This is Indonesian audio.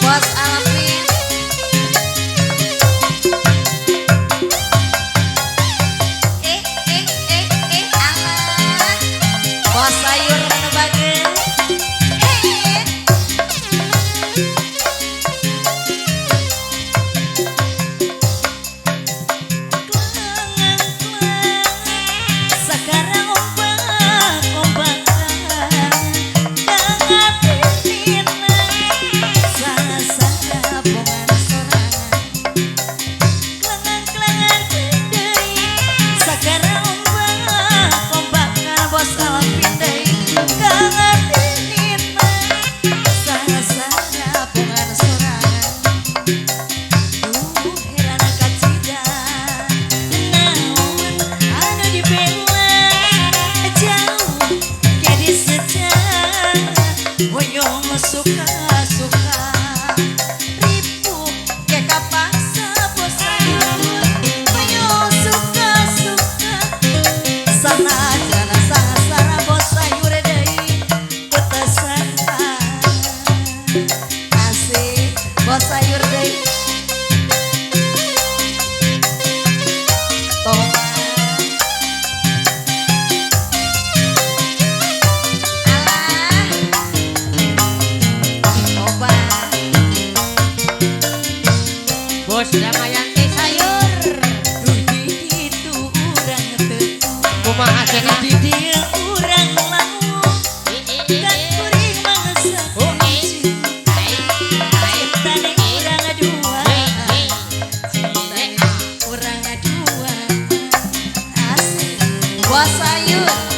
Bos Alvin, alah, bos sayur nebageun. Sekarang ombak-ombakan dengan suka-suka ribu ke kapaksa bos sayur ayo suka-suka sana jana sasara bos sayur deui putesanna asik bos sayur deui Bos Damayanti sayur di itu urang teu kumaha cenah di dieu urang lamun kan kuring mangsa tane urang dua tane urang dua asik bos sayur